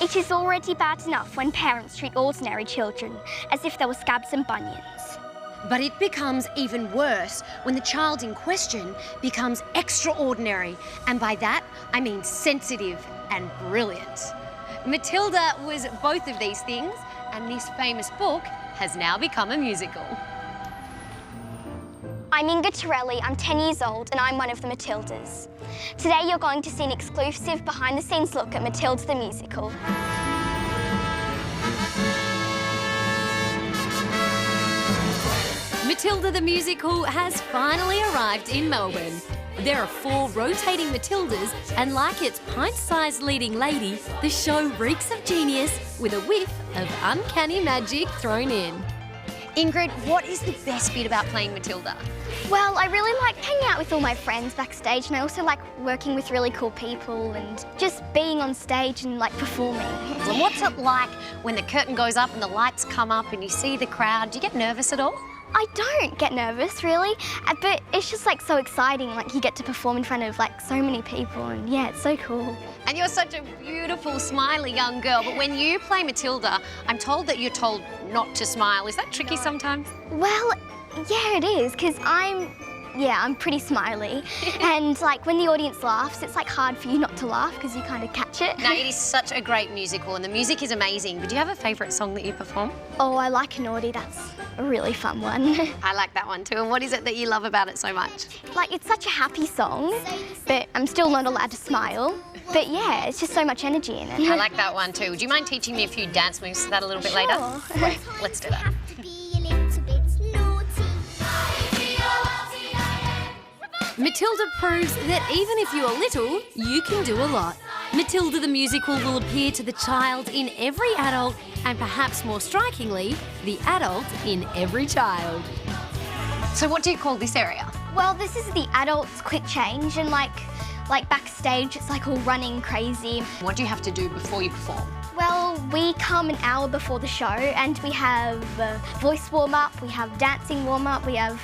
It is already bad enough when parents treat ordinary children as if they were scabs and bunions. But it becomes even worse when the child in question becomes extraordinary. And by that, I mean sensitive and brilliant. Matilda was both of these things, and this famous book has now become a musical. I'm Inga Torelli, I'm 10 years old, and I'm one of the Matildas. Today you're going to see an exclusive behind-the-scenes look at Matilda the Musical. Matilda the Musical has finally arrived in Melbourne. There are 4 rotating Matildas, and like its pint-sized leading lady, the show reeks of genius with a whiff of uncanny magic thrown in. Ingrid, what is the best bit about playing Matilda? Well, I really like hanging out with all my friends backstage, and I also like working with really cool people and just being on stage and like performing. And what's it like when the curtain goes up and the lights come up and you see the crowd? Do you get nervous at all? I don't get nervous, really, but it's just like so exciting, like you get to perform in front of like so many people, and yeah, it's so cool. And you're such a beautiful, smiley young girl, but when you play Matilda, I'm told that you're told not to smile. Is that tricky sometimes? Well, yeah, it is, because I'm pretty smiley. And like when the audience laughs, it's like hard for you not to laugh because you kind of catch it. No, it is such a great musical and the music is amazing. But do you have a favourite song that you perform? Oh, I like Naughty. That's a really fun one. I like that one too. And what is it that you love about it so much? Like, it's such a happy song, but I'm still not allowed to smile. But yeah, it's just so much energy in it. I like that one too. Would you mind teaching me a few dance moves to that a little bit later? Great, let's do that. Matilda proves that even if you are little, you can do a lot. Matilda the Musical will appear to the child in every adult, and perhaps more strikingly, the adult in every child. So what do you call this area? Well, this is the adults quick change, and like backstage, it's like all running crazy. What do you have to do before you perform? Well, we come an hour before the show, and we have voice warm-up, we have dancing warm-up, we have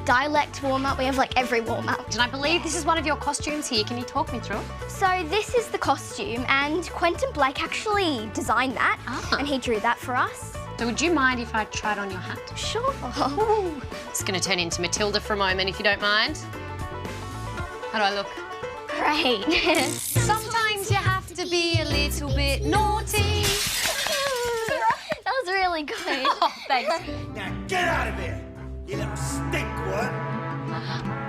dialect warm-up, we have like every warm-up. And I believe this is one of your costumes here. Can you talk me through it? So this is the costume, and Quentin Blake actually designed that, and he drew that for us. So would you mind if I tried on your hat? Sure. Ooh. It's going to turn into Matilda for a moment, if you don't mind. How do I look? Great. Sometimes you have to be a little bit naughty. That was really good. Oh, thanks. Now get out of here, you little stinkwort.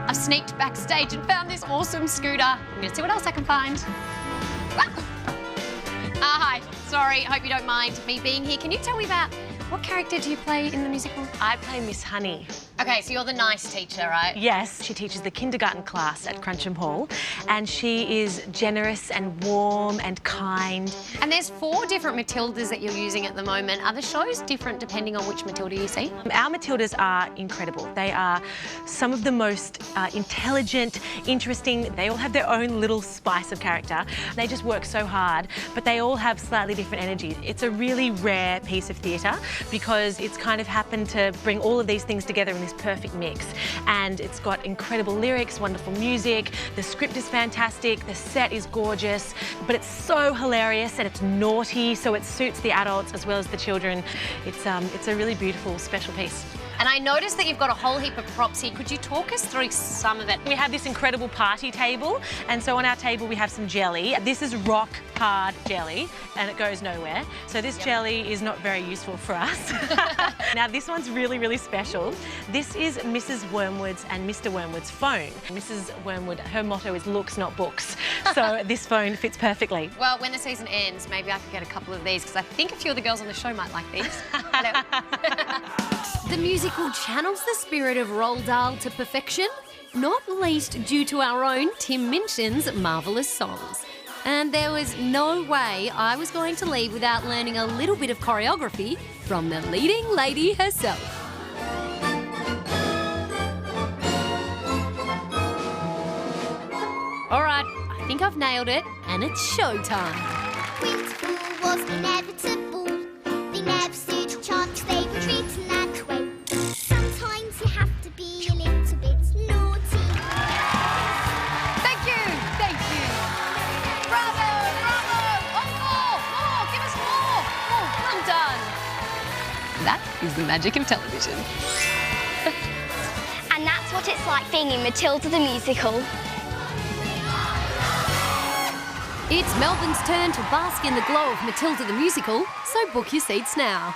I've sneaked backstage and found this awesome scooter. I'm going to see what else I can find. Hi. Sorry, hope you don't mind me being here. Can you tell me about what character do you play in the musical? I play Miss Honey. Okay, so you're the nice teacher, right? Yes, she teaches the kindergarten class at Cruncham Hall, and she is generous and warm and kind. And there's 4 different Matildas that you're using at the moment. Are the shows different depending on which Matilda you see? Our Matildas are incredible. They are some of the most intelligent, interesting. They all have their own little spice of character. They just work so hard, but they all have slightly different energies. It's a really rare piece of theatre because it's kind of happened to bring all of these things together in this perfect mix. And it's got incredible lyrics, wonderful music, the script is fantastic, the set is gorgeous, but it's so hilarious and it's naughty, so it suits the adults as well as the children. It's a really beautiful, special piece. And I noticed that you've got a whole heap of props here. Could you talk us through some of it? We have this incredible party table, and so on our table we have some jelly. This is rock hard jelly, and it goes nowhere. So this jelly is not very useful for us. Now this one's really, really special. This is Mrs. Wormwood's and Mr. Wormwood's phone. Mrs. Wormwood, her motto is looks, not books. So this phone fits perfectly. Well, when the season ends, maybe I could get a couple of these, because I think a few of the girls on the show might like these. Hello. The musical channels the spirit of Roald Dahl to perfection, not least due to our own Tim Minchin's marvellous songs. And there was no way I was going to leave without learning a little bit of choreography from the leading lady herself. All right, I think I've nailed it, and it's showtime. Winterfall was inevitable. They never stood a chance, they were treated that way. Sometimes you have to be a little bit naughty. Thank you, thank you. Bravo, bravo, encore, That is the magic of television. And that's what it's like being in Matilda the Musical. It's Melbourne's turn to bask in the glow of Matilda the Musical, so book your seats now.